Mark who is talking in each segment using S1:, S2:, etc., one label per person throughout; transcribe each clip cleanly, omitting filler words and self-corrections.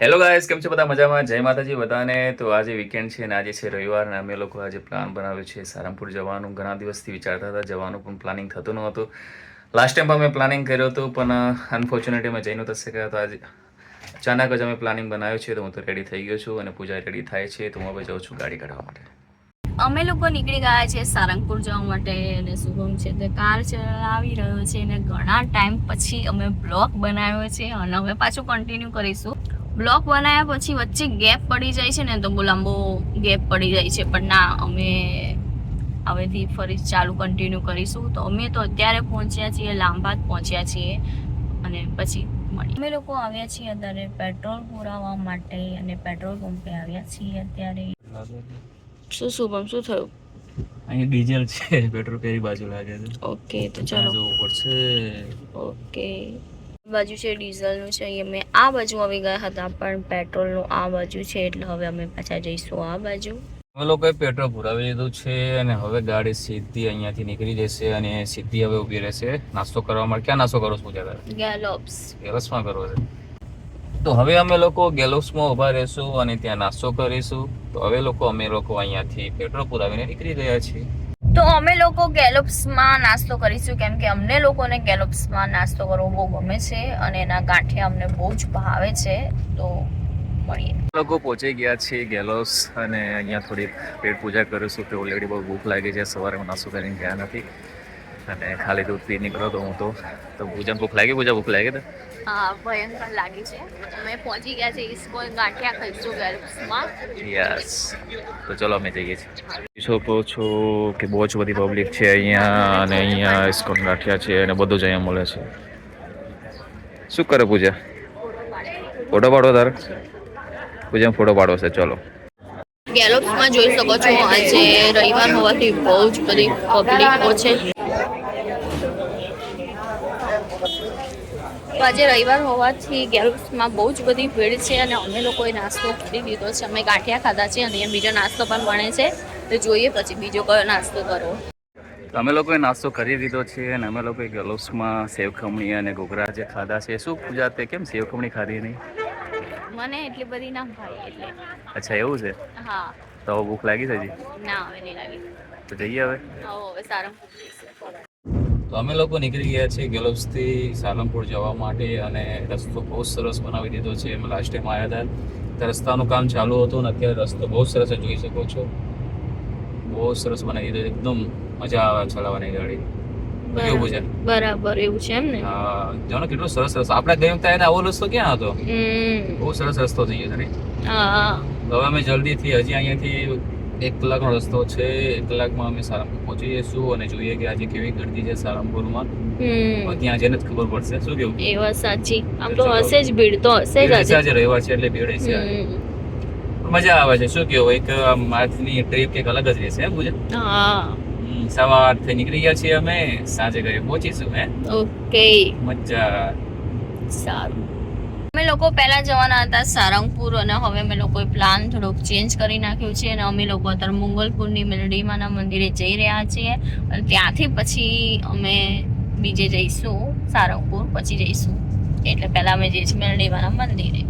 S1: Hello guys, કેમ છો બધા? મજામાં? જય માતાજી બધાને. તો આજે વીકેન્ડ છે અને આજે છે રવિવાર અને અમે લોકો આજે પ્લાન બનાવ્યો છે સારંગપુર જવાનું. ઘણા દિવસથી વિચારતા હતા જવાનું, પણ પ્લાનિંગ થતું નહોતું. લાસ્ટ ટાઈમ પણ અમે પ્લાનિંગ કર્યો હતું, પણ અનફોર્ચ્યુનેટલી અમે જઈ નહોતા શક્યા. તો આજે અચાનક જ અમે પ્લાનિંગ બનાવ્યું છે. તો હું તો રેડી થઈ ગયો છું અને પૂજા રેડી થાય છે. તો હું હવે જાઉં છું ગાડી કાઢવા માટે.
S2: અમે લોકો નીકળી ગયા છે સારંગપુર જવા માટે અને શુભમ છે તે કાર ચલાવી રહ્યો છે અને ઘણા ટાઈમ પછી અમે બ્લોગ બનાવ્યો છે અને હવે પાછું કન્ટિન્યુ કરીશું. બ્લોગ બનાવ્યા પછી વચ્ચે ગેપ પડી જાય છે ને તો બહુ લાંબો ગેપ પડી જાય છે, પણ ના, અમે હવેથી ફરી ચાલુ કન્ટિન્યુ કરીશું. તો અમે તો અત્યારે પહોંચ્યા છીએ, લાંબાદ પહોંચ્યા છીએ અને પછી મળી. અમે લોકો આવ્યા છીએ અત્યારે પેટ્રોલ પુરાવવા માટે અને પેટ્રોલ પંપે આવ્યા છીએ અત્યારે. શું શુભમ, શું થયું?
S1: અહીં ડીઝલ છે, પેટ્રોલ કઈ બાજુ લાગે છે?
S2: ઓકે, તો ચાલો
S1: જવું પડશે.
S2: ઓકે, બાજુ છે ડીઝલનું છે. અહીંયા મેં આ બાજુ આવી ગયા હતા, પણ પેટ્રોલનું આ બાજુ છે, એટલે હવે અમે પાછા જઈશું આ બાજુ.
S1: અમે લોકોએ પેટ્રોલ પુરાવી લીધું છે અને હવે ગાડી સીધી અહીંયાથી નીકળી જશે અને સીધી હવે ઊભી રહેશે નાસ્તો કરવા માટે. ક્યાં નાસ્તો કરો છો?
S2: ગેલોપ્સ.
S1: ગેલોપ્સમાં કરવો છે. તો હવે અમે લોકો ગેલોપ્સમાં ઊભા રહીશું અને ત્યાં નાસ્તો કરીશું. તો હવે અમે લોકો અહીંયાથી પેટ્રોલ પુરાવીને નીકળી ગયા છીએ.
S2: તો અમે લોકો ગેલોપ્સમાં નાસ્તો કરીશું, કેમ કે અમને લોકોને ગેલોપ્સમાં નાસ્તો કરવો બહુ ગમે છે અને એના ગાંઠિયા અમને બહુ જ ભાવે છે. તો મળીએ.
S1: લોકો પહોંચી ગયા છે ગેલોપ્સ અને અહીંયા થોડી પેટ પૂજા કરીશું. તો ઓલરેડી બહુ ભૂખ લાગી છે. સવારે નાસ્તો કરીને ગયા નથી અને ખાલી દૂધ પી નીકળ્યો તો હું તો પૂજાને ભૂખ લાગી. ભૂખ લાગી તો
S2: હા, ભયંકર લાગી છે. અમે પહોંચી ગયા છે ઇસ્કોન, ગાંઠિયા ખાઈશું ગેલોપ્સમાં.
S1: યસ, તો ચલો અમે જઈએ છીએ. શકો છો કે બહુ જ બધી પબ્લિક છે અહીંયા અને અહીંયા ઇસ્કોન ગાંઠિયા છે અને બધું જ અહીંયા મળે છે. શું કરે પૂજા? ફોટો પાડો તારે? પૂજા ફોટો પાડવો છે. ચલો.
S2: ગેલોપ્સમાં જોઈ શકો છો આજે રવિવાર હોવાથી બહુ જ બધી પબ્લિકો છે. તો આજે રવિવાર હોવાથી ગેલોપ્સમાં બહુ જ બધી ભીડ છે અને અમે લોકોએ નાસ્તો કરી લીધો છે. અમે ગાંઠિયા ખાધા છે અને બીજો નાસ્તો પણ બને છે. તો જોઈએ પછી બીજો કયો નાસ્તો કરવો.
S1: અમે લોકોએ નાસ્તો કરી દીધો છે અને અમે લોકોએ ગેલોપ્સમાં સેવ ખમણી અને ઘૂઘરા જે ખાધા છે. શું પૂજા તે કેમ સેવ ખમણી ખાધી નહીં?
S2: મને એટલી બધી ના ભાઈ એટલે.
S1: અચ્છા, એવું છે?
S2: હા.
S1: તો ભૂખ લાગી છે હજી?
S2: ના, હવે નહીં લાગી.
S1: તો જઈએ હવે.
S2: હવે સારંગપુર જઈશું.
S1: તો અમે લોકો નીકળી ગયા છીએ ગેલોપ્સથી સાલમપુર જવા માટે અને રસ્તો બહુ સરસ બનાવી દીધો છે. અમે લાસ્ટ ટાઈમ આવ્યા હતા તો રસ્તાનું કામ ચાલુ હતું અને અત્યારે રસ્તો બહુ સરસ જોઈ શકો છો. બહુ સરસ બનાવી દીધો, એકદમ મજા આવે ચલાવવાની ગાડી. કેવું છે?
S2: બરાબર, એવું છે એમ ને?
S1: હા, જાણો કેટલો સરસ રસ્તો. આપણે ગઈ વખતે આવો રસ્તો ક્યાં હતો? બહુ સરસ રસ્તો થઈ ગયો છે ને?
S2: હા.
S1: હવે અમે જલ્દીથી હજી અહીંયાથી 1 કલાકનો રસ્તો છે. 1 કલાકમાં અમે સારંગપુર પહોંચી જઈશું અને જોઈએ કે આજે કેવી ગીરદી છે સારંગપુરમાં. ત્યાં જઈને જ ખબર પડશે. શું કેવું?
S2: એ વાત સાચી. આમ તો હશે જ ભીડ, તો હશે જ
S1: આજે રવિવાર છે એટલે ભીડ છે. મજા આવે છે. શું કેવું? એક આજની ટ્રીપ કંઈક અલગ જ રહેશે. હે પૂજા?
S2: હા.
S1: સવારથી નીકળી ગયા છીએ અમે, સાંજે ઘરે પહોંચીશું. હે?
S2: ઓકે,
S1: મજા.
S2: સારું. અમે લોકો પહેલા જવાના હતા સારંગપુર અને હવે અમે લોકોએ પ્લાન થોડોક ચેન્જ કરી નાખ્યો છે અને અમે લોકો અત્યારે મંગલપુરની મેલડીમાના મંદિરે જઈ રહ્યા છીએ અને ત્યાંથી પછી અમે બીજે જઈશું સારંગપુર, પછી જઈશું. એટલે પહેલા અમે જઈશું મેલડીમાના મંદિરે.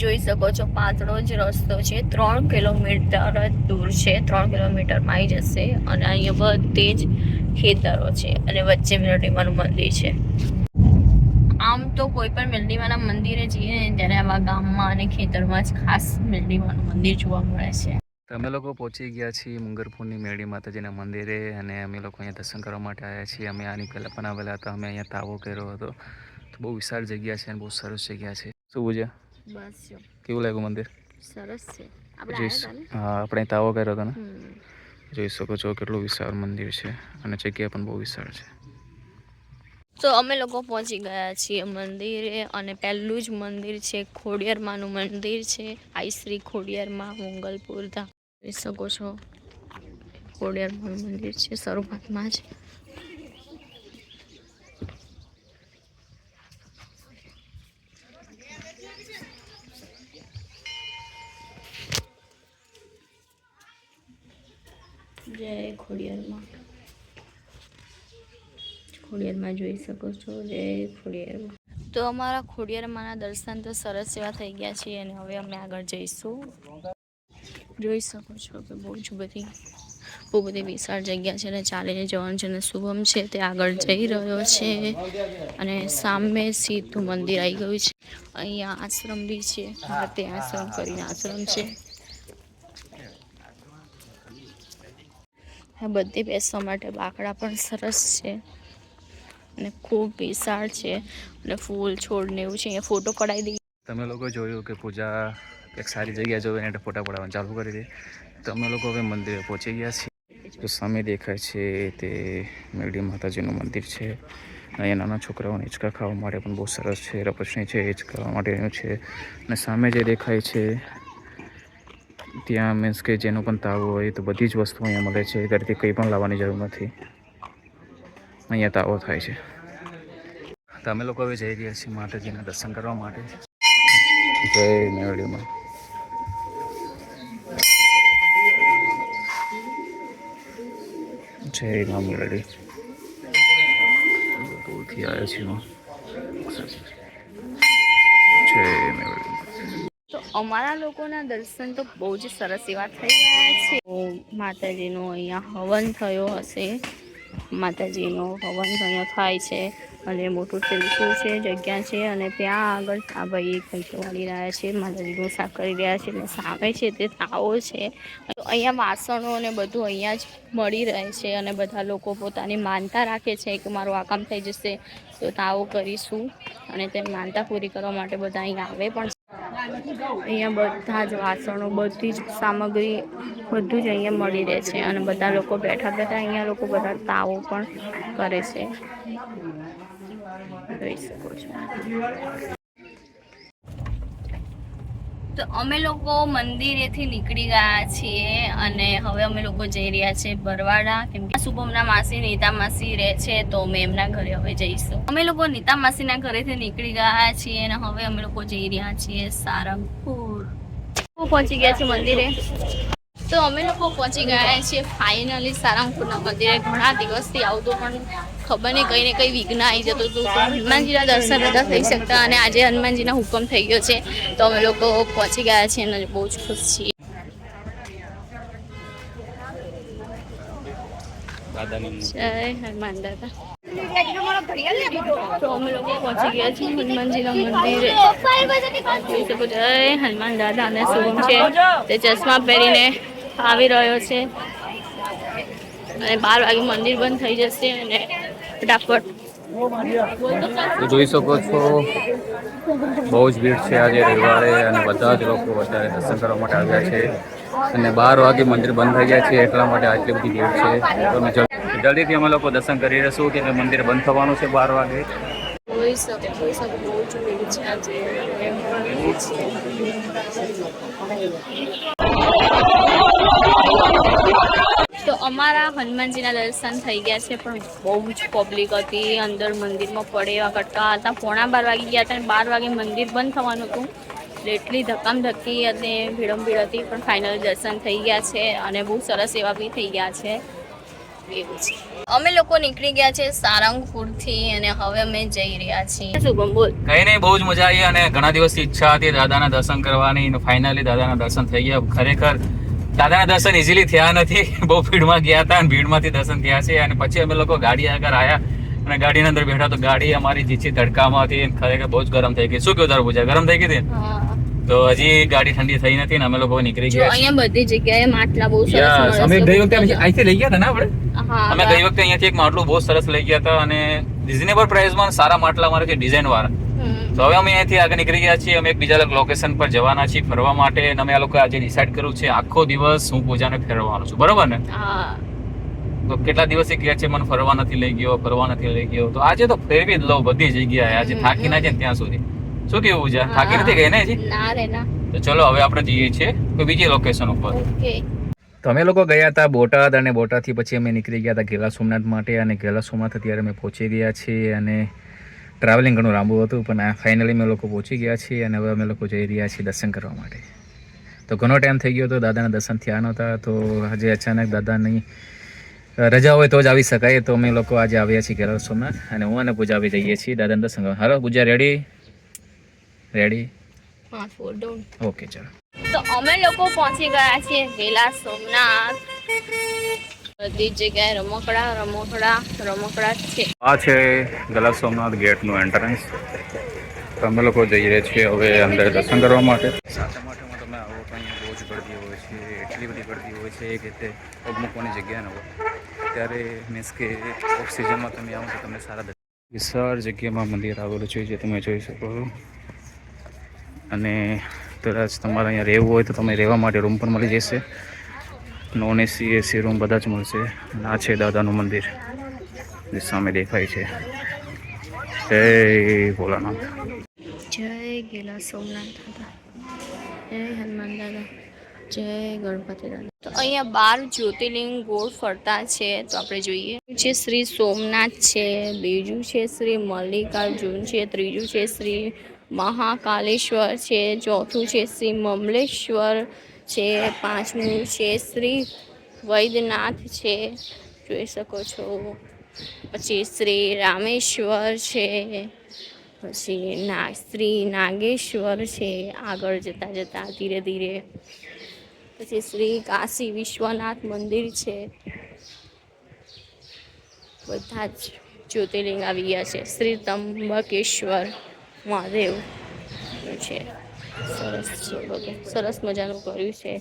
S2: જોઈ શકો છો પાતળો જ રસ્તો છે, 3 કિલોમીટર જ દૂર છે. 3 કિલોમીટરમાં આવી જશે અને અહીંયા બધે જ ખેતરો છે અને વચ્ચે મેલડીમાનું મંદિર છે. આમ તો કોઈ પણ મેલડીમાના મંદિરે જઈએ ને ત્યારે આવા ગામમાં અને ખેતરમાં જ ખાસ મેલડીમાનું મંદિર જોવા મળે છે.
S1: અમે લોકો પહોંચી ગયા છીએ મુંગરપુરની મેળી માતાજીના મંદિરે અને અમે લોકો અહીંયા દર્શન કરવા માટે આવ્યા છીએ. અમે આની પહેલાં પણ આવેલા હતા. અમે અહીંયા તાવો કર્યો હતો. તો બહુ વિશાળ જગ્યા છે અને બહુ સરસ જગ્યા છે. શું પૂછ્યા? બસ, કેવું લાગ્યું મંદિર? સરસ છે. હા, આપણે તાવો કર્યો હતો ને. જોઈ શકો છો કેટલું વિશાળ મંદિર છે અને જગ્યા પણ બહુ વિશાળ છે.
S2: તો અમે લોકો પહોંચી ગયા છીએ મંદિરે અને પહેલું જ મંદિર છે ખોડિયારમાંનું મંદિર છે. આઈ શ્રી ખોડિયારમાં મંગલપુર ધામ. જોઈ શકો છો ખોડિયારમાંનું મંદિર છે શરૂઆતમાં જ. જય ખોડિયારમાં. ખોડિયારમાં જોઈ શકો છો, જય ખોડિયારમાં. તો અમારા ખોડિયાર માના દર્શન તો સરસ એવા થઈ ગયા છે અને હવે અમે આગળ જઈશું. જોઈ શકો છો કે બહુ બધી વિશાળ જગ્યા છે અને ચાલીને જવાનું છે અને શુભમ છે તે આગળ જઈ રહ્યો છે અને સામે સીધું મંદિર આવી ગયું છે. અહીંયા આશ્રમ બી છે, તે આશ્રમ કરીને આશ્રમ છે. આ બધી બેસવા માટે બાકડા પણ સરસ છે અને ખૂબ વિશાળ છે અને ફૂલ છોડ ને એવું છે. અહીંયા ફોટો પડાવી દઈએ.
S1: તમે લોકો જોયું કે પૂજા એક સારી જગ્યા જોઈને એટલે ફોટા પડાવવાનું ચાલુ કરી દે. તો અમે લોકો હવે મંદિરે પહોંચી ગયા છીએ. તો સામે દેખાય છે તે મેરડી માતાજીનું મંદિર છે. અહીંયા નાના છોકરાઓને હિંચકા ખાવા માટે પણ બહુ સરસ છે. રપસણી છે હિંચકા માટેનું છે. અને સામે જે દેખાય છે ત્યાં મીન્સ કે જેનો પણ તાવ હોય તો બધી જ વસ્તુ અહીંયા મળે છે. ઘરથી કંઈ પણ લાવવાની જરૂર નથી, અહીંયા તાવો થાય છે. તો અમે લોકો હવે જઈ રહ્યા છીએ માતાજીના દર્શન કરવા માટે. જય મેરડીમાં. જય મા મેરડી. દૂરથી આવ્યા છીએ. જય મેરડી.
S2: તો અમારા લોકોના દર્શન તો બહુ જ સરસ એવા થઈ ગયા છે. માતાજીનો અહીંયા હવન થયો હશે. માતાજીનો હવન અહીંયા થાય છે અને મોટું ત્રિશુળ છે, જગ્યા છે અને ત્યાં આગળ આ ભાઈ કંઈક વાળી રહ્યા છે, માતાજીનું શાક કરી રહ્યા છે અને સામે છે તે તાવો છે. તો અહીંયા વાસણો અને બધું અહીંયા જ મળી રહે છે અને બધા લોકો પોતાની માનતા રાખે છે કે મારું આ કામ થઈ જશે તો તાવો કરીશું અને તે માનતા પૂરી કરવા માટે બધા અહીંયા આવે પણ. અહીંયા બધા જ વાસણો, બધી જ સામગ્રી બધું જ અહીંયા મળી રહે છે અને બધા લોકો બેઠા અહીંયા લોકો બધા તાવો પણ કરે છે. જોઈ શકો છો. તો અમે લોકો મંદિરેથી નીકળી ગયા છીએ અને હવે અમે લોકો જઈ રહ્યા છીએ બરવાડા, કેમ કે શુભમના માસી નીતા માસી રહે છે તો અમે એમના ઘરે હવે જઈશું. અમે લોકો નીતા માસીના ઘરેથી નીકળી ગયા છીએ અને હવે અમે લોકો જઈ રહ્યા છીએ સારંગપુર. પહોંચી ગયા છીએ મંદિરે. તો અમે લોકો પહોંચી ગયા છીએ ફાઇનલી સારંગપુરના મંદિરે. ઘણા દિવસથી આવતો પણ ખબર નહીં કંઈ ને કંઈ વિઘ્ન આવી જતું હતું. હનુમાનજીના દર્શન બધા થઈ શકતા અને આજે હનુમાનજીના હુકમ થઈ ગયો છે તો અમે લોકો પહોંચી ગયા છીએ અને બહુ જ ખુશ છીએ. જય હનુમાન દાદા. તો અમે લોકો પહોંચી ગયા છીએ હનુમાનજીના મંદિરે. જય હનુમાન દાદા અને શુભમ છે તે ચશ્મા પહેરીને આવી રહ્યો છે અને 12 વાગે મંદિર બંધ થઈ જશે અને ફટાફટ.
S1: જોઈ શકો છો બહુ જ ભીડ છે આજે રવિવારે અને બધા જ લોકો વધારે દર્શન કરવા માટે આવ્યા છે અને 12 વાગે મંદિર બંધ થઈ જાય છે એટલા માટે આટલી બધી ભીડ છે. તો અમે જલ્દીથી અમે લોકો દર્શન કરી રહીશું કે મંદિર બંધ થવાનું છે 12 વાગે.
S2: જોઈ શકો બહુ જ ભીડ છે આજે. તો અમારા હનુમાનજીના દર્શન થઈ ગયા છે પણ બહુ જ પબ્લિક હતી અંદર મંદિરમાં પડે એવા કટકા હતા. 11:15 વાગી ગયા હતા અને 12 વાગે મંદિર બંધ થવાનું હતું એટલે એટલી ધક્કામધક્કી અને ભીડ હતી પણ ફાઇનલ દર્શન થઈ ગયા છે અને બહુ સરસ એવા બી થઈ ગયા છે. એવું છે. અમે લોકો નીકળી ગયા છે સારંગપુરથી અને હવે અમે જઈ રહ્યા છીએ. શુભમ બોલ.
S1: કઈ નહીં, બહુ જ મજા આવી અને ઘણા દિવસથી ઈચ્છા હતી દાદાના દર્શન કરવાની અને ફાઇનલી દાદાના દર્શન થઈ ગયા. ખરેખર દાદાના દર્શન ઇઝીલી થયા નથી. બહુ ભીડમાં ગયા હતા અને ભીડમાંથી દર્શન થયા છે અને પછી અમે લોકો ગાડી આગળ આવ્યા અને ગાડીની અંદર બેઠા તો ગાડી અમારી જીચી તડકામાં હતી. ખરેખર બહુ જ ગરમ થઈ ગઈ. શું કહ્યું તારું પૂજા, ગરમ થઈ ગઈ હતી? તો હજી ગાડી ઠંડી થઈ નથી ને અમે લોકો નીકળી ગયા.
S2: અહીંયા બધી જગ્યાએ માટલા બહુ સરસ મળે છે.
S1: અમે ગઈ વખતે અહીંથી લઈ ગયા હતા ને આપણે.
S2: હા,
S1: અમે ગઈ વખતે અહીંયાથી એક માટલું બહુ સરસ લઈ ગયા હતા અને રિઝનેબલ પ્રાઇસમાં સારા માટલા મારે છે ડિઝાઇન વાળા. તો હવે અમે અહીંયાથી આગળ નીકળી ગયા છીએ. અમે એક બીજા લોકેશન પર જવાના છીએ ફરવા માટે અને અમે આ લોકો આજે ડિસાઈડ કર્યું છે આખો દિવસ હું પૂજાને ફેરવવાનો છું. બરોબર ને? તો કેટલા દિવસથી ગયા છે મને ફરવા નથી લઈ ગયો તો આજે તો ફેરવી જ લઉં બધી જગ્યાએ. આજે થાકી ના જાય ત્યાં સુધી. શું કેવું પૂજા, થાકી નથી ગઈ ને હજી?
S2: ના રે ના.
S1: તો ચલો હવે આપણે જઈએ છીએ કોઈ બીજી લોકેશન ઉપર.
S2: ઓકે.
S1: તો અમે લોકો ગયા હતા બોટાદ અને બોટાદથી પછી અમે નીકળી ગયા હતા ગેલા સોમનાથ માટે અને ગેલા સોમનાથ અત્યારે અમે પહોંચી ગયા છીએ અને ટ્રાવેલિંગ ઘણું લાંબુ હતું પણ ફાઇનલી અમે લોકો પહોંચી ગયા છીએ અને હવે અમે લોકો જઈ રહ્યા છીએ દર્શન કરવા માટે. તો ઘણો ટાઈમ થઈ ગયો હતો દાદાના દર્શન થયા નહોતા તો આજે અચાનક દાદાની રજા હોય તો જ આવી શકાય. તો અમે લોકો આજે આવ્યા છીએ કેરળ સોમનાથ અને હું અને પૂજા આવી જઈએ છીએ દાદાના દર્શન કરવા. હાલો પૂજા, રેડી?
S2: હા, ફોટો.
S1: ઓકે ચાલો.
S2: તો અમે લોકો પહોંચી ગયા છીએ વેલા સોમનાથ. બધી જગ્યાએ રમકડા છે.
S1: આ છે ગલા સોમનાથ ગેટનું એન્ટ્રન્સ. તો અમે લોકો જઈ રહ્યા છીએ હવે અંદર દર્શન કરવા માટે. સાતમ આઠમમાં તમે આવો તો અહીંયા બહુ જ ગળદી હોય છે, એટલી બધી ગળદી હોય છે કે તે પગ મૂકવાની જગ્યા ન હોય. ત્યારે મીન્સ કે ઓફ સિઝનમાં તમે આવો તો તમને સારા વિશાળ જગ્યામાં મંદિર આવેલું છે જે તમે જોઈ શકો છો. અને કદાચ તમારે અહીંયા રહેવું હોય તો તમે રહેવા માટે રૂમ પણ મળી જશે. નોન એસી, એસી રૂમ બધા જ મળશે. અને આ છે દાદાનું મંદિર જે સામે દેખાય છે. જય ભોલાનાથ,
S2: જય ગેલા સોમનાથ દાદા, જય હનુમાન દાદા, જય ગણપતિ દાદા. તો અહીંયા 12 જ્યોતિર્લિંગ ગોળ ફરતા છે. તો આપણે જોઈએ છે શ્રી સોમનાથ છે, બીજું છે શ્રી મલ્લિકાર્જુન છે, ત્રીજું છે શ્રી મહાકાલેશ્વર છે, ચોથું છે શ્રી મમલેશ્વર છે, પાંચમું છે શ્રી વૈદ્યનાથ છે, જોઈ શકો છો. પછી શ્રી રામેશ્વર છે, પછી શ્રી નાગેશ્વર છે, આગળ જતાં ધીરે ધીરે. પછી શ્રી કાશી વિશ્વનાથ મંદિર છે. બધા જ જ્યોતિર્લિંગ આવી ગયા છે. શ્રી ત્રંબકેશ્વર મહાદેવ છે. સરસ છે, બધું સરસ મજાનું કર્યું છે.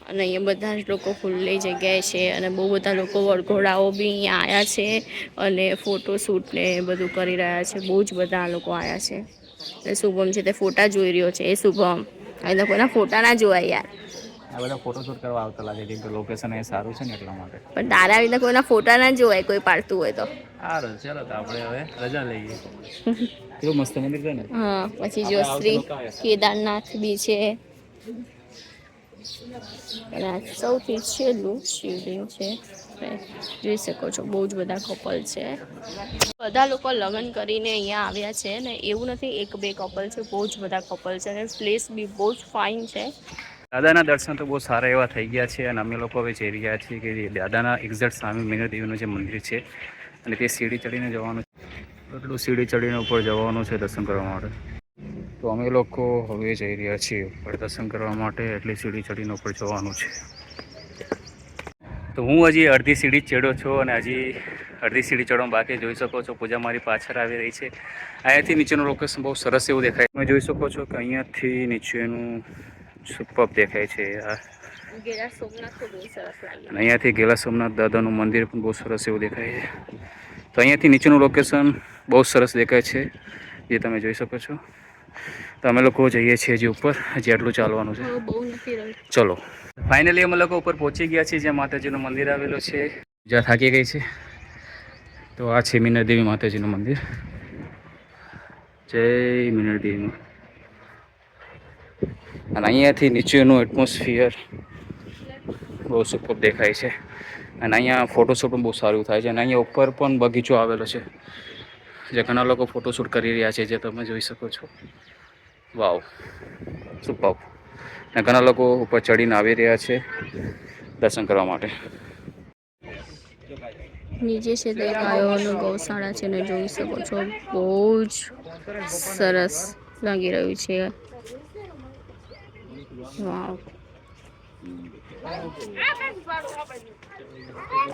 S2: અને અહીંયા બધા જ લોકો ખુલ્લી જગ્યાએ છે અને બહુ બધા લોકો વરઘોડાઓ બી અહીંયા આવ્યા છે અને ફોટોશૂટ ને બધું કરી રહ્યા છે. બહુ જ બધા લોકો આવ્યા છે. અને શુભમ છે તે ફોટા જોઈ રહ્યો છે. એ શુભમ, અહીં તો કોઈના ફોટા ના જોવાય યાર.
S1: આ બધા ફોટોશૂટ કરવા આવતા લાગે કેમ કે લોકેશન એ સારું છે ને એટલા માટે.
S2: પણ તારા આવી કોઈના ફોટા ના જોવાય કોઈ પાડતું હોય તો.
S1: સારું ચાલો તો આપણે હવે રજા લઈએ. કેવું મસ્ત મંદિર છે ને.
S2: હા, પછી જો શ્રી કેદારનાથ બી છે. અને આ સૌથી છેલ્લું શિવલિંગ છે. જોઈ શકો છો બહુ જ બધા કપલ છે. બધા લોકો લગ્ન કરીને અહીંયા આવ્યા છે ને એવું નથી એક બે કપલ છે, બહુ જ બધા કપલ છે. અને પ્લેસ બી બહુ જ ફાઇન છે.
S1: દાદાના દર્શન તો બહુ સારા એવા થઈ ગયા છે અને અમે લોકો હવે જઈ રહ્યા છીએ કે દાદાના એક્ઝેક્ટ સામે મીનળદેવીનું જે મંદિર છે અને તે સીડી ચડીને જવાનું છે. એટલું સીડી ચડીને ઉપર જવાનું છે દર્શન કરવા માટે. તો અમે લોકો હવે જઈ રહ્યા છીએ ઉપર દર્શન કરવા માટે. એટલી સીડી ચડીને ઉપર જવાનું છે. તો હું હજી અડધી સીડી જ ચડ્યો છું અને હજી અડધી સીડી ચડવા બાકી. જોઈ શકો છો પૂજા મારી પાછળ આવી રહી છે. અહીંયાથી નીચેનું લોકેશન બહુ સરસ એવું દેખાય. તમે જોઈ શકો છો કે અહીંયાથી નીચેનું સુપર દેખાય છે.
S2: ગેલા સોમનાથ તો બહુ સરસ લાગે.
S1: અને અહીંયાથી ગેલા સોમનાથ દાદાનું મંદિર પણ બહુ સરસ એવું દેખાય છે. તો અહીંયાથી નીચેનું લોકેશન બહુ સરસ દેખાય છે જે તમે જોઈ શકો છો. તો અમે લોકો જઈએ છીએ હજી ઉપર, હજી આટલું ચાલવાનું છે. ચલો ફાઇનલી અમે લોકો ઉપર પહોંચી ગયા છીએ જ્યાં માતાજીનું મંદિર આવેલું છે. જ્યાં થાકી ગઈ છે. તો આ છે મીનળદેવી માતાજીનું મંદિર. જય મીનળદેવી. અને અહીંયાથી નીચેનું એટમોસ્ફિયર બહુ સુપર દેખાય છે. અને અહીંયા ફોટોશૂટ પણ બહુ સારું થાય છે. અને અહીંયા ઉપર પણ બગીચો આવેલો છે જે ઘણા લોકો ફોટોશૂટ કરી રહ્યા છે જે તમે જોઈ શકો છો. વાવ, સુપર. અને ઘણા લોકો ઉપર ચડીને આવી રહ્યા છે દર્શન કરવા માટે.
S2: નીચે છે તે ગાયોનું ગૌશાળા છે ને જોઈ શકો છો બહુ જ સરસ લાગી રહ્યું છે. વાવ.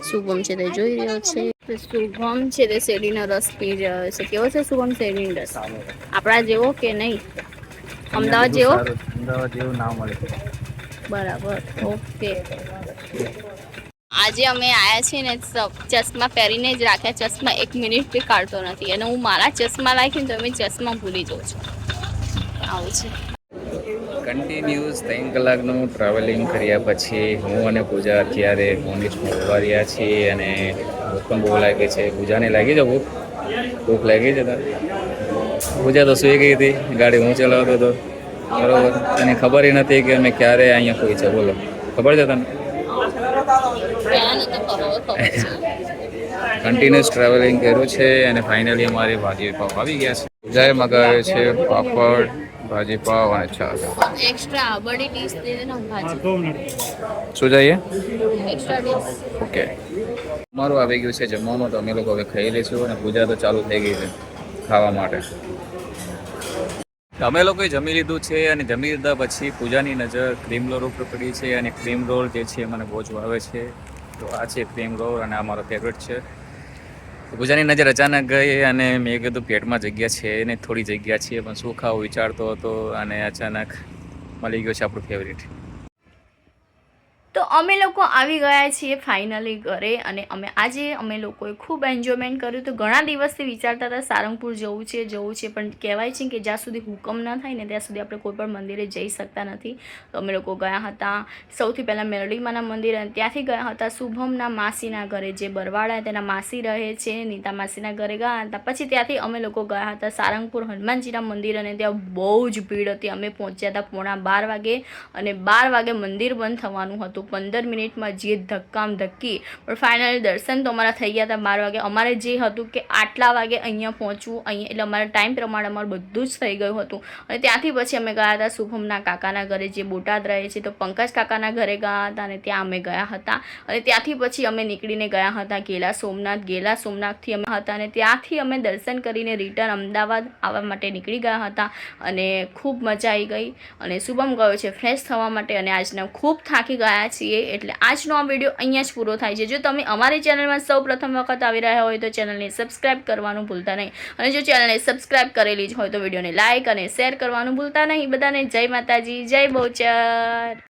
S2: શુભમ છે તે જોઈ રહ્યો છે. શુભમ છે તે શેરડીનો રસ પી રહ્યો છે. કેવો છે શુભમ શેરડીનો રસ? આપણા જેવો કે નહીં? અમદાવાદ જેવો?
S1: અમદાવાદ જેવું ના મળે.
S2: બરાબર, ઓકે. આજે અમે આવ્યા છીએ ને ચશ્મા પહેરીને જ રાખ્યા. ચશ્મા 1 મિનિટ બી કાઢતો નથી અને હું મારા ચશ્મા રાખીને તો અમે ચશ્મા ભૂલી જાઉં છું. આવું છે.
S1: કન્ટિન્યુઅસ 3 કલાકનું ટ્રાવેલિંગ કર્યા પછી હું અને પૂજા અત્યારે કોંગ્રેસમાં ઉભા રહ્યા છીએ અને ભૂખ પણ બહુ લાગે છે. પૂજાને લાગી છે ભૂખ લાગી છે તારે? પૂજા તો સૂઈ ગઈ હતી, ગાડી હું ચલાવતો હતો બરોબર. અને ખબર નથી કે અમે ક્યારે અહીંયા કોઈ છે. બોલો, ખબર છે તને? કન્ટિન્યુઅસ ટ્રાવેલિંગ કર્યું છે અને ફાઇનલી અમારે ભાજી પાવ આવી ગયા છે. પૂજાએ મગાવે છે પાપડ, ભાજી પાવ અને છાશ.
S2: એક્સ્ટ્રા બડી ડીશ દે દેના ભાજી.
S1: શું જોઈએ?
S2: Extra dish.
S1: ઓકે. અમારું આવી ગયું છે જમવાનું, તો અમે લોકો હવે ખાઈ લઈશું અને પૂજા તો ચાલુ થઈ ગઈ છે ખાવા માટે. અમે લોકોએ જમી લીધું છે અને જમી લીધા પછી પૂજાની નજર ક્રીમ રોલ ઉપર પડી છે અને ક્રીમ રોલ જે છે મને બહુ જ ભાવે છે. તો આ છે ક્રીમ રોલ અને આ મારો ફેવરેટ છે. તો પૂજાની નજર અચાનક ગઈ અને મેં કીધું પેટમાં જગ્યા છે ને થોડી જગ્યા છે પણ શું ખાવું વિચારતો હતો અને અચાનક મળી ગયો છે આપણું ફેવરેટ.
S2: તો અમે લોકો આવી ગયા છીએ ફાઇનલી ઘરે અને અમે લોકોએ ખૂબ એન્જોયમેન્ટ કર્યું. તો ઘણા દિવસથી વિચારતા હતા સારંગપુર જવું છે પણ કહેવાય છે કે જ્યાં સુધી હુકમ ન થાય ને ત્યાં સુધી આપણે કોઈ પણ મંદિરે જઈ શકતા નથી. તો અમે લોકો ગયા હતા સૌથી પહેલાં મેરડીમાના મંદિર અને ત્યાંથી ગયા હતા શુભમના માસીના ઘરે, જે બરવાડા તેના માસી રહે છે, નીતા માસીના ઘરે ગયા હતા. પછી ત્યાંથી અમે લોકો ગયા હતા સારંગપુર હનુમાનજીના મંદિર અને ત્યાં બહુ જ ભીડ હતી. અમે પહોંચ્યા હતા 11:15 વાગે અને 12 વાગે મંદિર બંધ થવાનું હતું. 15 મિનિટમાં જે ધક્કામ ધક્કી, પણ ફાઇનલી દર્શન તો અમારા થઈ ગયા હતા 12 વાગે. અમારે જે હતું કે આટલા વાગે અહીંયા પહોંચવું, અહીંયા એટલે અમારા ટાઈમ પ્રમાણે અમારું બધું જ થઈ ગયું હતું. અને ત્યાંથી પછી અમે ગયા હતા શુભમના કાકાના ઘરે, જે બોટાદ રહે છે. તો પંકજ કાકાના ઘરે ગયા હતા અને ત્યાં અમે ગયા હતા. અને ત્યાંથી પછી અમે નીકળીને ગયા હતા ગેલા સોમનાથથી અમે હતા અને ત્યાંથી અમે દર્શન કરીને રિટર્ન અમદાવાદ આવવા માટે નીકળી ગયા હતા. અને ખૂબ મજા આવી ગઈ. અને શુભમ ગયો છે ફ્રેશ થવા માટે અને આજના ખૂબ થાકી ગયા છીએ. એટલે આજનો આ વિડીયો અહીંયા જ પૂરો થાય છે. જો તમે અમારી ચેનલમાં સૌ પ્રથમ વખત આવી રહ્યા હોય તો ચેનલને સબસ્ક્રાઇબ કરવાનું ભૂલતા નહીં. અને જો ચેનલને સબસ્ક્રાઇબ કરેલી જ હોય તો વિડીયોને લાઇક અને શેર કરવાનું ભૂલતા નહીં. બધાને જય માતાજી, જય બહુચર.